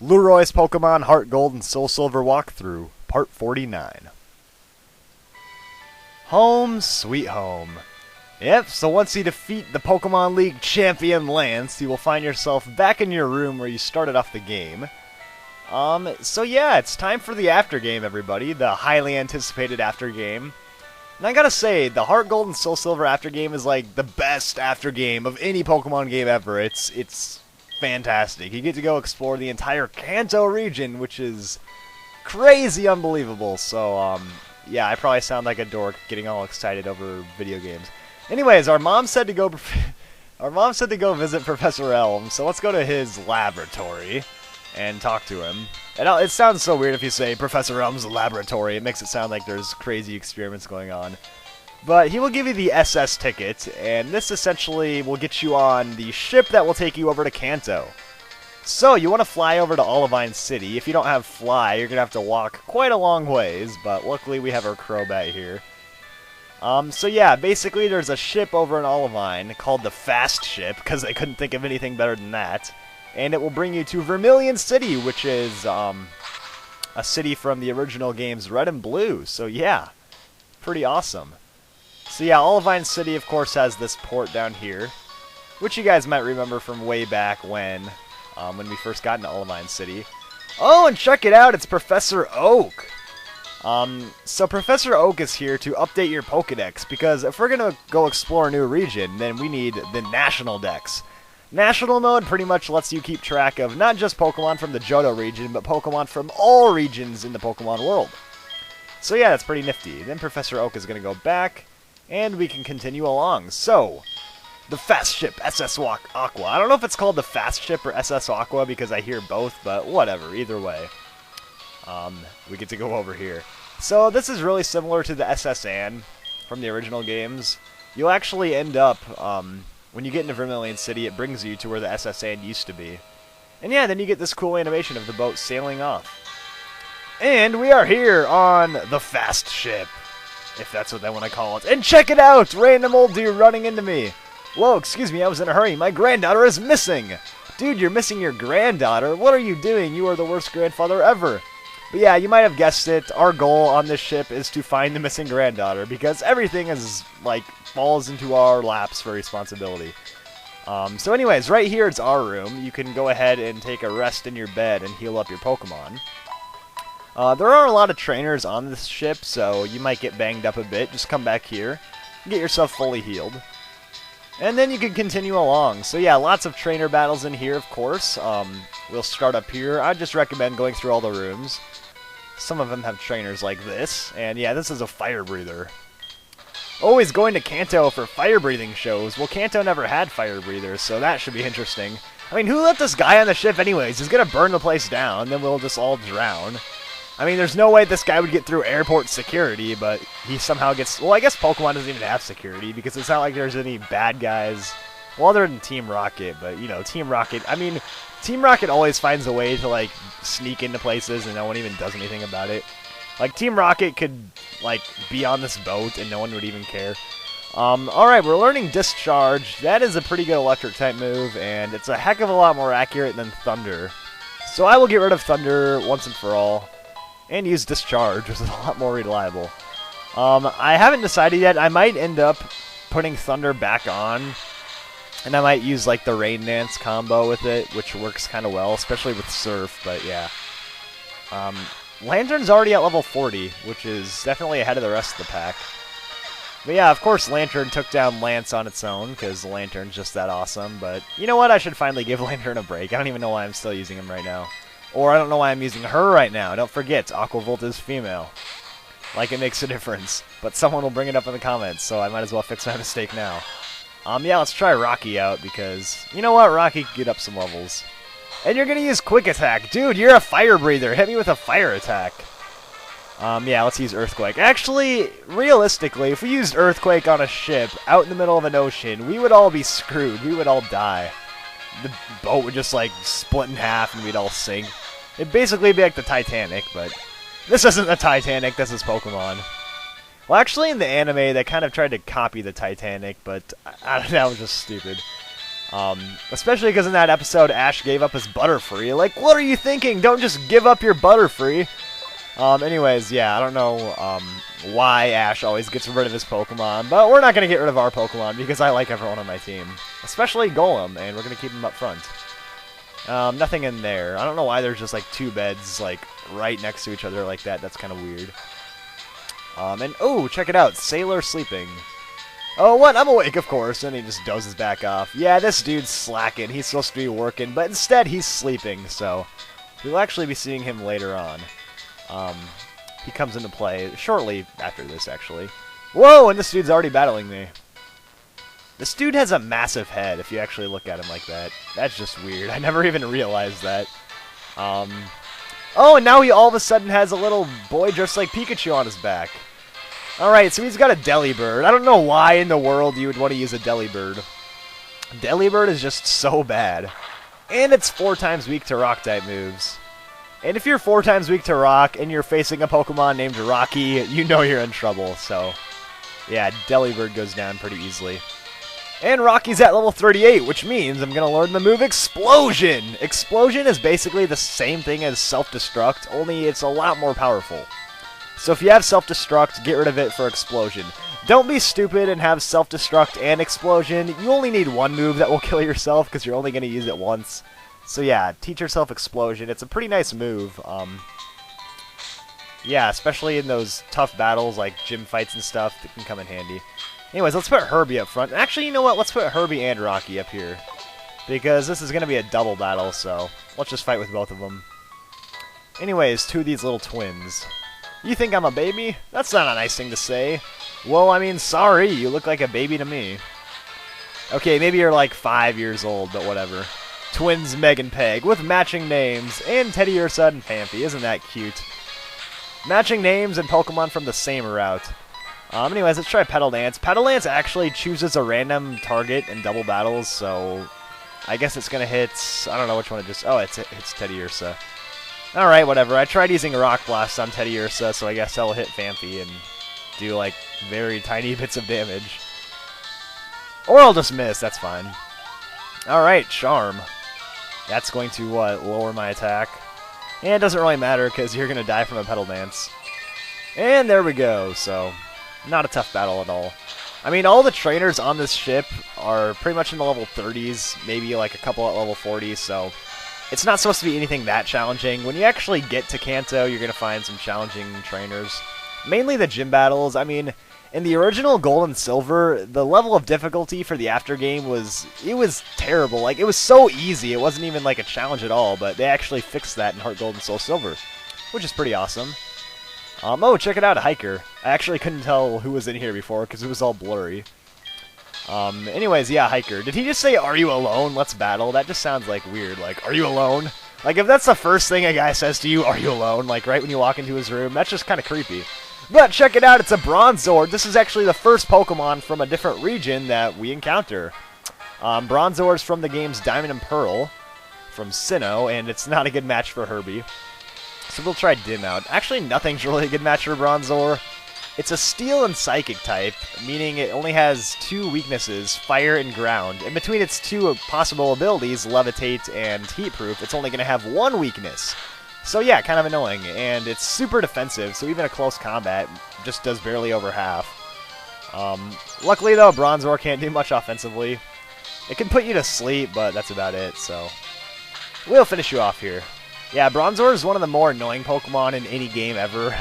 Lueroi's Pokemon Heart Gold and Soul Silver Walkthrough, Part 49. Home sweet home. Yep, so once you defeat the Pokemon League champion Lance, you will find yourself back in your room where you started off the game. So yeah, it's time for the Aftergame, everybody, the highly anticipated Aftergame. And I gotta say, the Heart Gold and Soul Silver Aftergame is like the best Aftergame of any Pokemon game ever. It's fantastic. You get to go explore the entire Kanto region, which is crazy unbelievable. So, yeah, I probably sound like a dork getting all excited over video games. Anyways, our mom said to go visit Professor Elm, so let's go to his laboratory and talk to him. And it sounds so weird if you say Professor Elm's laboratory. It makes it sound like there's crazy experiments going on. But he will give you the SS ticket, and this essentially will get you on the ship that will take you over to Kanto. So, you want to fly over to Vermillion City. If you don't have fly, you're going to have to walk quite a long ways, but luckily we have our Crobat here. So yeah, basically there's a ship over in Vermillion called the Fast Ship, because I couldn't think of anything better than that. And it will bring you to Vermillion City, which is a city from the original games Red and Blue. So yeah, pretty awesome. So yeah, Vermillion City of course has this port down here, which you guys might remember from way back when we first got into Vermillion City. Oh, and check it out, it's Professor Oak! So Professor Oak is here to update your Pokedex, because if we're going to go explore a new region, then we need the National Dex. National Mode pretty much lets you keep track of not just Pokemon from the Johto region, but Pokemon from all regions in the Pokemon world. So yeah, that's pretty nifty. Then Professor Oak is going to go back, and we can continue along. So, the Fast Ship, SS Aqua. I don't know if it's called the Fast Ship or SS Aqua, because I hear both, but whatever, either way. We get to go over here. So this is really similar to the SS Anne from the original games. You'll actually end up, when you get into Vermillion City, it brings you to where the SS Anne used to be. And yeah, then you get this cool animation of the boat sailing off. And we are here on the Fast Ship, if that's what they want to call it. And check it out! Random old dude running into me. Whoa, excuse me, I was in a hurry. My granddaughter is missing! Dude, you're missing your granddaughter? What are you doing? You are the worst grandfather ever. But yeah, you might have guessed it, our goal on this ship is to find the missing granddaughter, because everything is, like, falls into our laps for responsibility. So anyways, right here it's our room. You can go ahead and take a rest in your bed and heal up your Pokemon. There are a lot of trainers on this ship, so you might get banged up a bit. Just come back here, get yourself fully healed. And then you can continue along. So yeah, lots of trainer battles in here, of course. We'll start up here. I just recommend going through all the rooms. Some of them have trainers like this. And yeah, this is a fire breather. Always going to Kanto for fire breathing shows. Well, Kanto never had fire breathers, so that should be interesting. I mean, who let this guy on the ship anyways? He's gonna burn the place down, then we'll just all drown. I mean, there's no way this guy would get through airport security, but he somehow gets... Well, I guess Pokemon doesn't even have security, because it's not like there's any bad guys. Well, other than Team Rocket, but, you know, Team Rocket... I mean, Team Rocket always finds a way to, like, sneak into places, and no one even does anything about it. Like, Team Rocket could, like, be on this boat, and no one would even care. Alright, we're learning Discharge. That is a pretty good Electric-type move, and it's a heck of a lot more accurate than Thunder. So I will get rid of Thunder once and for all. And use Discharge, which is a lot more reliable. I haven't decided yet. I might end up putting Thunder back on. And I might use like the Rain Dance combo with it, which works kind of well, especially with Surf, but yeah. Lantern's already at level 40, which is definitely ahead of the rest of the pack. But yeah, of course Lantern took down Lance on its own, because Lantern's just that awesome. But you know what? I should finally give Lantern a break. I don't even know why I'm still using him right now. Or I don't know why I'm using her right now. Don't forget, Aquavolt is female. Like it makes a difference. But someone will bring it up in the comments, so I might as well fix my mistake now. Yeah, let's try Rocky out, because... You know what? Rocky can get up some levels. And you're gonna use Quick Attack. Dude, you're a fire breather. Hit me with a fire attack. Yeah, let's use Earthquake. Actually, realistically, if we used Earthquake on a ship out in the middle of an ocean, we would all be screwed. We would all die. The boat would just, like, split in half and we'd all sink. It'd basically be like the Titanic, but this isn't the Titanic, this is Pokemon. Well, actually, in the anime, they kind of tried to copy the Titanic, but I don't know, that was just stupid. Especially because in that episode, Ash gave up his Butterfree. Like, what are you thinking? Don't just give up your Butterfree. Anyways, yeah, I don't know why Ash always gets rid of his Pokemon, but we're not going to get rid of our Pokemon because I like everyone on my team. Especially Golem, and we're going to keep him up front. Nothing in there. I don't know why there's just, like, 2 beds, like, right next to each other like that. That's kind of weird. And, oh, check it out. Sailor sleeping. Oh, what? I'm awake, of course. And he just dozes back off. Yeah, this dude's slacking. He's supposed to be working, but instead he's sleeping, so we'll actually be seeing him later on. He comes into play shortly after this, actually. Whoa, and this dude's already battling me. This dude has a massive head, if you actually look at him like that. That's just weird. I never even realized that. Oh, and now he all of a sudden has a little boy dressed like Pikachu on his back. Alright, so he's got a Delibird. I don't know why in the world you would want to use a Delibird. Delibird is just so bad. And it's 4 times weak to Rock-type moves. And if you're 4 times weak to Rock and you're facing a Pokemon named Rocky, you know you're in trouble. So, yeah, Delibird goes down pretty easily. And Rocky's at level 38, which means I'm going to learn the move Explosion! Explosion is basically the same thing as Self-Destruct, only it's a lot more powerful. So if you have Self-Destruct, get rid of it for Explosion. Don't be stupid and have Self-Destruct and Explosion. You only need 1 move that will kill yourself because you're only going to use it once. So yeah, teach yourself Explosion. It's a pretty nice move. Yeah, especially in those tough battles like gym fights and stuff, that can come in handy. Anyways, let's put Herbie up front. Actually, you know what? Let's put Herbie and Rocky up here. Because this is going to be a double battle, so let's just fight with both of them. Anyways, 2 of these little twins. You think I'm a baby? That's not a nice thing to say. Well, I mean, sorry, you look like a baby to me. Okay, maybe you're like 5 years old, but whatever. Twins Meg and Peg, with matching names, and Teddiursa and Pampy. Isn't that cute? Matching names and Pokemon from the same route. Anyways, let's try Petal Dance. Petal Dance actually chooses a random target in double battles, so I guess it's going to hit... I don't know which one it just... Oh, it's Teddiursa. Alright, whatever. I tried using Rock Blast on Teddiursa, so I guess I'll hit Phanpy and do, like, very tiny bits of damage. Or I'll just miss, that's fine. Alright, Charm. That's going to, lower my attack. And it doesn't really matter, because you're going to die from a Petal Dance. And there we go, so not a tough battle at all. I mean, all the trainers on this ship are pretty much in the level 30s, maybe like a couple at level 40s, so it's not supposed to be anything that challenging. When you actually get to Kanto, you're going to find some challenging trainers. Mainly the gym battles. I mean, in the original Gold and Silver, the level of difficulty for the Aftergame was terrible. Like, it was so easy, it wasn't even like a challenge at all, but they actually fixed that in Heart Gold and Soul Silver, which is pretty awesome. Oh, check it out, a Hiker. I actually couldn't tell who was in here before because it was all blurry. Anyways, yeah, Hiker. Did he just say, "Are you alone? Let's battle"? That just sounds, like, weird. Like, "Are you alone?" Like, if that's the first thing a guy says to you, "Are you alone?" Like, right when you walk into his room, that's just kind of creepy. But check it out, it's a Bronzor. This is actually the first Pokemon from a different region that we encounter. Bronzor's from the games Diamond and Pearl, from Sinnoh, and it's not a good match for Herbie. So we'll try Dim out. Actually, nothing's really a good match for Bronzor. It's a Steel and Psychic type, meaning it only has 2 weaknesses, Fire and Ground. In between its 2 possible abilities, Levitate and Heat Proof, it's only going to have 1 weakness. So yeah, kind of annoying, and it's super defensive, so even a close combat just does barely over half. Luckily though, Bronzor can't do much offensively. It can put you to sleep, but that's about it, so we'll finish you off here. Yeah, Bronzor is one of the more annoying Pokemon in any game ever.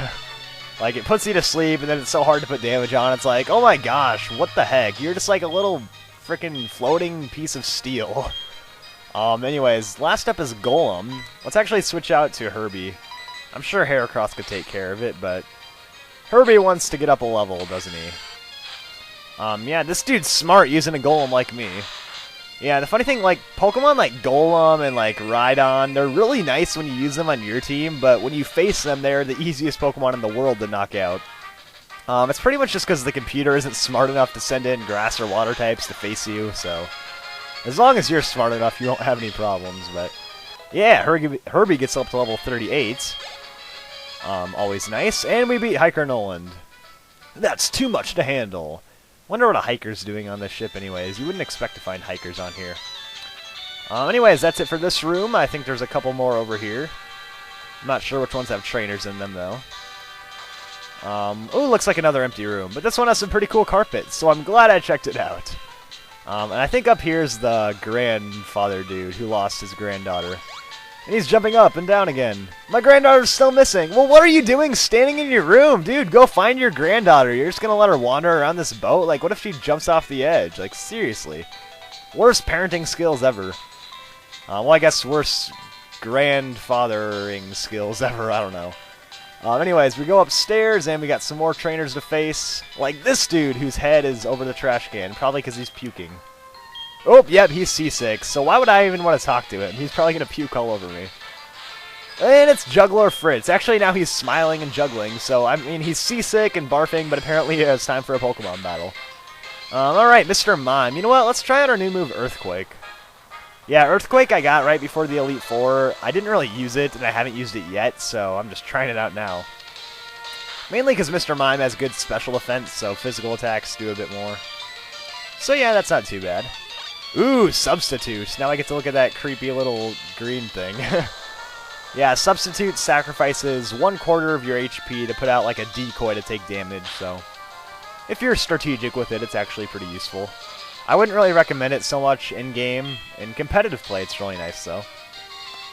Like, it puts you to sleep, and then it's so hard to put damage on. It's like, oh my gosh, what the heck? You're just like a little freaking floating piece of steel. Anyways, last up is Golem. Let's actually switch out to Herbie. I'm sure Heracross could take care of it, but Herbie wants to get up a level, doesn't he? Yeah, this dude's smart using a Golem like me. Yeah, the funny thing, like, Pokemon like Golem and, like, Rhydon, they're really nice when you use them on your team, but when you face them, they're the easiest Pokemon in the world to knock out. It's pretty much just because the computer isn't smart enough to send in Grass or Water types to face you, so as long as you're smart enough, you won't have any problems, but yeah, Herbie gets up to level 38. Always nice, and we beat Hiker Noland. That's too much to handle. Wonder what a hiker's doing on this ship anyways. You wouldn't expect to find hikers on here. Anyways, that's it for this room. I think there's a couple more over here. I'm not sure which ones have trainers in them, though. Oh, looks like another empty room. But this one has some pretty cool carpet, so I'm glad I checked it out. And I think up here's the grandfather dude who lost his granddaughter. And he's jumping up and down again. My granddaughter's still missing. Well, what are you doing standing in your room? Dude, go find your granddaughter. You're just going to let her wander around this boat? Like, what if she jumps off the edge? Like, seriously. Worst parenting skills ever. Well, I guess worst grandfathering skills ever. I don't know. Anyways, we go upstairs and we got some more trainers to face. Like this dude whose head is over the trash can. Probably because he's puking. Oh, yep, he's seasick, so why would I even want to talk to him? He's probably going to puke all over me. And it's Juggler Fritz. Actually, now he's smiling and juggling, so, I mean, he's seasick and barfing, but apparently it's time for a Pokemon battle. Alright, Mr. Mime. You know what? Let's try out our new move, Earthquake. Yeah, Earthquake I got right before the Elite Four. I didn't really use it, and I haven't used it yet, so I'm just trying it out now. Mainly because Mr. Mime has good special defense, so physical attacks do a bit more. So yeah, that's not too bad. Ooh, Substitute. Now I get to look at that creepy little green thing. Yeah, Substitute sacrifices 1/4 of your HP to put out like a decoy to take damage, so if you're strategic with it, it's actually pretty useful. I wouldn't really recommend it so much in-game. In competitive play, it's really nice, though.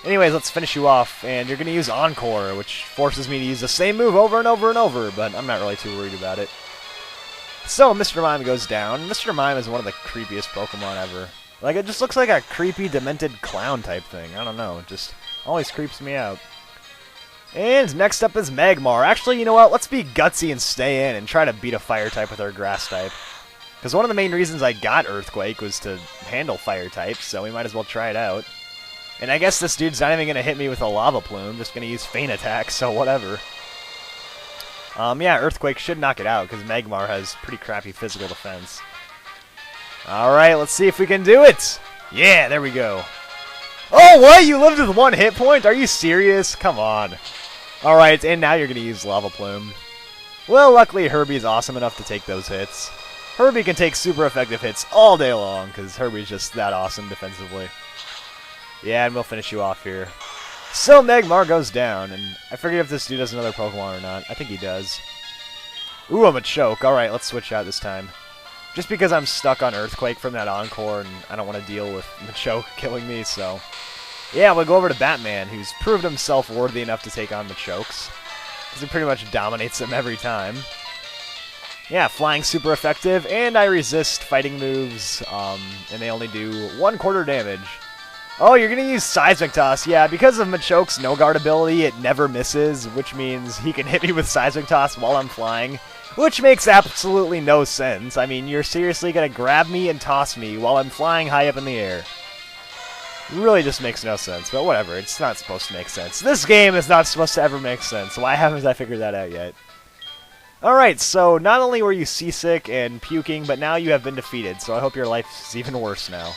Anyways, let's finish you off, and you're going to use Encore, which forces me to use the same move over and over and over, but I'm not really too worried about it. So, Mr. Mime goes down. Mr. Mime is one of the creepiest Pokemon ever. Like, it just looks like a creepy, demented clown type thing. I don't know, it just always creeps me out. And next up is Magmar. Actually, you know what? Let's be gutsy and stay in and try to beat a fire type with our grass type. Because one of the main reasons I got Earthquake was to handle fire types, so we might as well try it out. And I guess this dude's not even going to hit me with a Lava Plume, just going to use Feint Attack, so whatever. Yeah, Earthquake should knock it out, because Magmar has pretty crappy physical defense. Alright, let's see if we can do it! Yeah, there we go. Oh, what? You lived with 1 hit point? Are you serious? Come on. Alright, and now you're going to use Lava Plume. Well, luckily Herbie's awesome enough to take those hits. Herbie can take super effective hits all day long, because Herbie's just that awesome defensively. Yeah, and we'll finish you off here. So Magmar goes down, and I forget if this dude has another Pokemon or not. I think he does. Ooh, I'm a choke. Alright, let's switch out this time. Just because I'm stuck on Earthquake from that Encore, and I don't want to deal with Machoke killing me, so... Yeah, we'll go over to Batman, who's proved himself worthy enough to take on Machokes. Because he pretty much dominates them every time. Yeah, flying super effective, and I resist fighting moves, and they only do 1/4 damage. Oh, you're going to use Seismic Toss. Yeah, because of Machoke's no-guard ability, it never misses, which means he can hit me with Seismic Toss while I'm flying, which makes absolutely no sense. I mean, you're seriously going to grab me and toss me while I'm flying high up in the air. Really just makes no sense, but whatever. It's not supposed to make sense. This game is not supposed to ever make sense. Why haven't I figured that out yet? Alright, so not only were you seasick and puking, but now you have been defeated, so I hope your life is even worse now.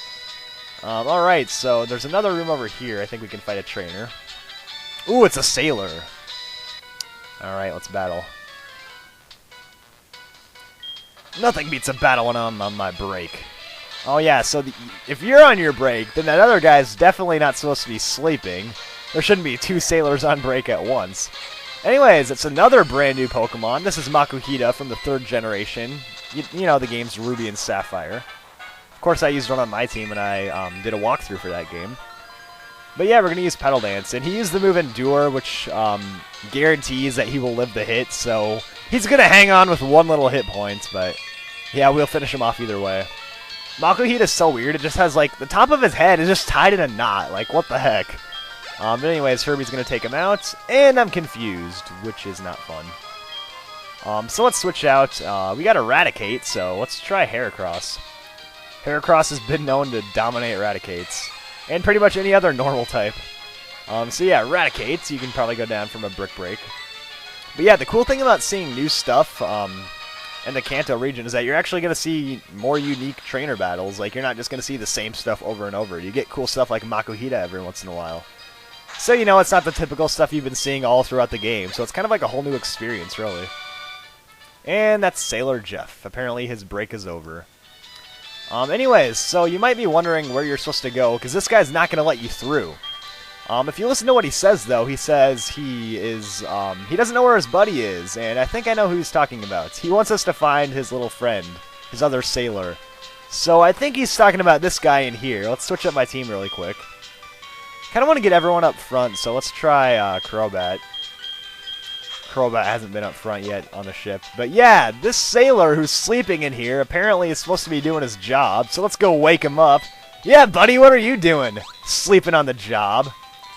Alright, so there's another room over here. I think we can fight a trainer. Ooh, it's a sailor. Alright, let's battle. Nothing beats a battle when I'm on my break. Oh yeah, so if you're on your break, then that other guy's definitely not supposed to be sleeping. There shouldn't be 2 sailors on break at once. Anyways, it's another brand new Pokemon. This is Makuhita from the 3rd generation. You know, the game's Ruby and Sapphire. Of course, I used one on my team when I did a walkthrough for that game. But yeah, we're going to use Petal Dance. And he used the move Endure, which guarantees that he will live the hit. So he's going to hang on with 1 little hit point. But yeah, we'll finish him off either way. Makuhita is so weird. It just has, like, the top of his head is just tied in a knot. Like, what the heck? But anyways, Herbie's going to take him out. And I'm confused, which is not fun. So let's switch out. We got Eradicate, so let's try Heracross. Heracross has been known to dominate Eradicates. And pretty much any other normal type. So yeah, Eradicates, you can probably go down from a Brick Break. But yeah, the cool thing about seeing new stuff in the Kanto region is that you're actually going to see more unique trainer battles. Like, you're not just going to see the same stuff over and over. You get cool stuff like Makuhita every once in a while. So, you know, it's not the typical stuff you've been seeing all throughout the game. So it's kind of like a whole new experience, really. And that's Sailor Jeff. Apparently his break is over. Anyways, so you might be wondering where you're supposed to go, because this guy's not going to let you through. If you listen to what he says, though, he says he doesn't know where his buddy is, and I think I know who he's talking about. He wants us to find his little friend, his other sailor. So I think he's talking about this guy in here. Let's switch up my team really quick. Kind of want to get everyone up front, so let's try Crobat. Crobat hasn't been up front yet on the ship. But yeah, this sailor who's sleeping in here apparently is supposed to be doing his job, so let's go wake him up. Yeah, buddy, what are you doing? Sleeping on the job.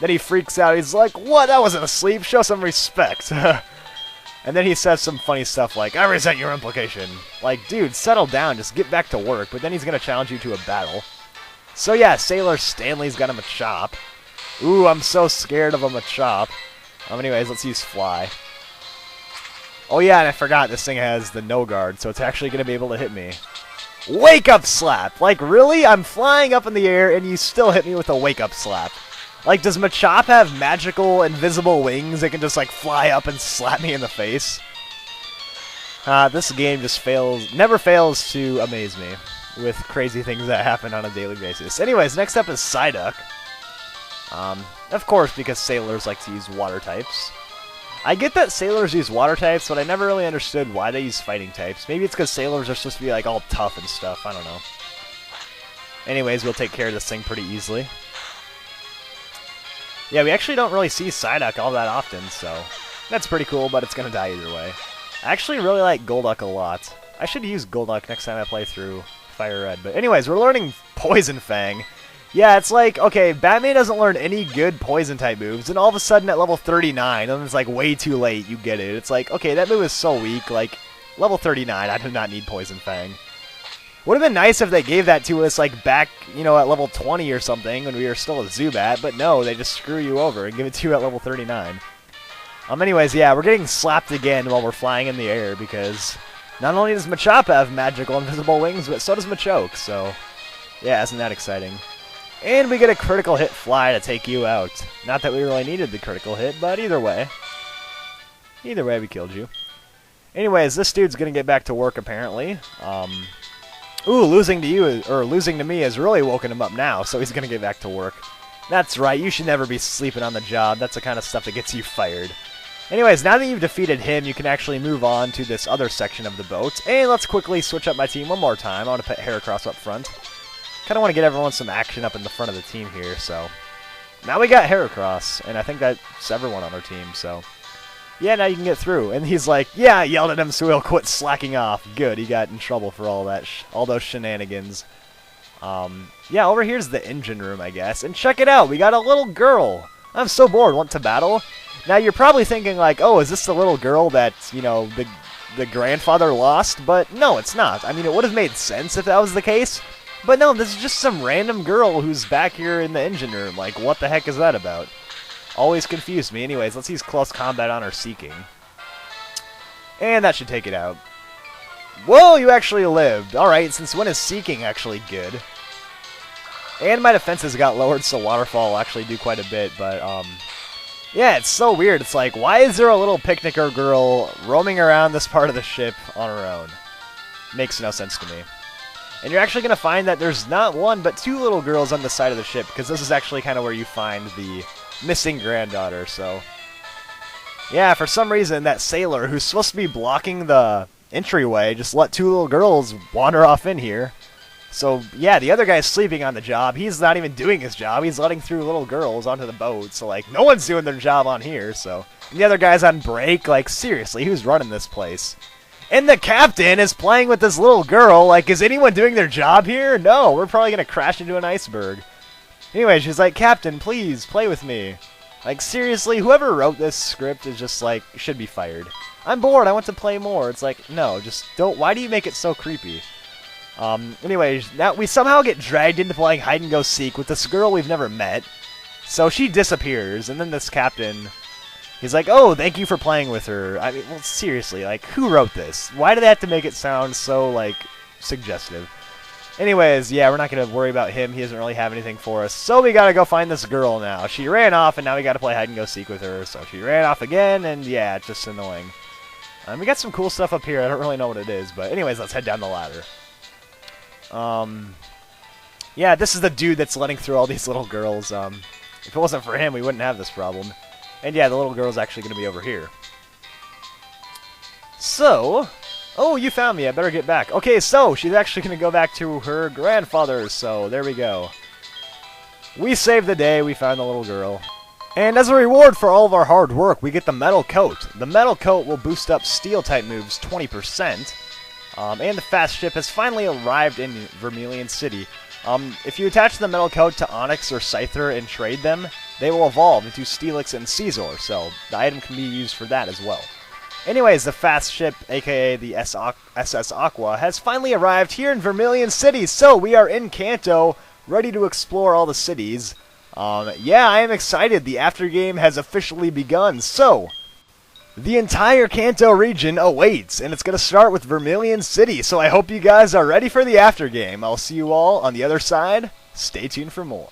Then he freaks out. He's like, what? I wasn't asleep. Show some respect. And then he says some funny stuff like, I resent your implication. Like, dude, settle down. Just get back to work. But then he's going to challenge you to a battle. So yeah, Sailor Stanley's got him a chop. Ooh, I'm so scared of him a chop. Anyways, let's use Fly. Oh yeah, and I forgot this thing has the no guard, so it's actually going to be able to hit me. Wake up slap! Like, really? I'm flying up in the air and you still hit me with a wake up slap. Like, does Machop have magical invisible wings that can just, like, fly up and slap me in the face? This game just never fails to amaze me with crazy things that happen on a daily basis. Anyways, next up is Psyduck. Of course, because sailors like to use water types. I get that sailors use water types, but I never really understood why they use fighting types. Maybe it's because sailors are supposed to be, like, all tough and stuff. I don't know. Anyways, we'll take care of this thing pretty easily. Yeah, we actually don't really see Psyduck all that often, so that's pretty cool, but it's going to die either way. I actually really like Golduck a lot. I should use Golduck next time I play through Fire Red. But anyways, we're learning Poison Fang. Yeah, it's like, okay, Batman doesn't learn any good Poison-type moves, and all of a sudden at level 39, and it's like way too late, you get it. It's like, okay, that move is so weak, like, level 39, I do not need Poison Fang. Would have been nice if they gave that to us, like, back, you know, at level 20 or something, when we were still a Zubat, but no, they just screw you over and give it to you at level 39. Anyways, yeah, we're getting slapped again while we're flying in the air, because not only does Machop have magical invisible wings, but so does Machoke, so, yeah, isn't that exciting? And we get a critical hit Fly to take you out. Not that we really needed the critical hit, but either way, we killed you. Anyways, this dude's gonna get back to work, apparently. Ooh, losing to me has really woken him up now, so he's going to get back to work. That's right, you should never be sleeping on the job. That's the kind of stuff that gets you fired. Anyways, now that you've defeated him, you can actually move on to this other section of the boat. And let's quickly switch up my team one more time. I want to put Heracross up front. Kind of want to get everyone some action up in the front of the team here, so. Now we got Heracross, and I think that's everyone on our team, so. Yeah, now you can get through. And he's like, yeah, I yelled at him so he'll quit slacking off. Good, he got in trouble for all those shenanigans. Yeah, over here's the engine room, I guess. And check it out, we got a little girl. I'm so bored, want to battle? Now you're probably thinking like, oh, is this the little girl that, you know, the grandfather lost? But no, it's not. I mean, it would have made sense if that was the case. But no, this is just some random girl who's back here in the engine room. Like, what the heck is that about? Always confused me. Anyways, let's use close combat on her Seeking. And that should take it out. Whoa, you actually lived. Alright, since when is Seeking actually good? And my defenses got lowered, so Waterfall will actually do quite a bit, but, yeah, it's so weird. It's like, why is there a little picnicker girl roaming around this part of the ship on her own? Makes no sense to me. And you're actually going to find that there's not one, but two little girls on the side of the ship, because this is actually kind of where you find the missing granddaughter, so. Yeah, for some reason, that sailor who's supposed to be blocking the entryway just let two little girls wander off in here. So, yeah, the other guy's sleeping on the job. He's not even doing his job. He's letting through little girls onto the boat. So, like, no one's doing their job on here, so. And the other guy's on break. Like, seriously, who's running this place? And the captain is playing with this little girl. Like, is anyone doing their job here? No, we're probably going to crash into an iceberg. Anyway, she's like, Captain, please, play with me. Like, seriously, whoever wrote this script is just, like, should be fired. I'm bored, I want to play more. It's like, no, just don't. Why do you make it so creepy? Anyways, now we somehow get dragged into playing hide-and-go-seek with this girl we've never met. So she disappears, and then this captain, he's like, oh, thank you for playing with her. I mean, well, seriously, like, who wrote this? Why do they have to make it sound so, like, suggestive? Anyways, yeah, we're not going to worry about him. He doesn't really have anything for us. So we got to go find this girl now. She ran off, and now we got to play hide-and-go-seek with her. So she ran off again, and yeah, it's just annoying. We got some cool stuff up here. I don't really know what it is, but anyways, let's head down the ladder. Yeah, this is the dude that's letting through all these little girls. If it wasn't for him, we wouldn't have this problem. And yeah, the little girl's actually going to be over here. So, oh, you found me. I better get back. Okay, so she's actually going to go back to her grandfather's. So there we go. We saved the day. We found the little girl. And as a reward for all of our hard work, we get the metal coat. The metal coat will boost up steel-type moves 20%. And the fast ship has finally arrived in Vermillion City. If you attach the metal coat to Onyx or Scyther and trade them, they will evolve into Steelix and Caesar, so the item can be used for that as well. Anyways, the fast ship, aka the SS Aqua, has finally arrived here in Vermillion City, so we are in Kanto, ready to explore all the cities. Yeah, I am excited. The Aftergame has officially begun, so the entire Kanto region awaits, and it's going to start with Vermillion City, so I hope you guys are ready for the Aftergame. I'll see you all on the other side. Stay tuned for more.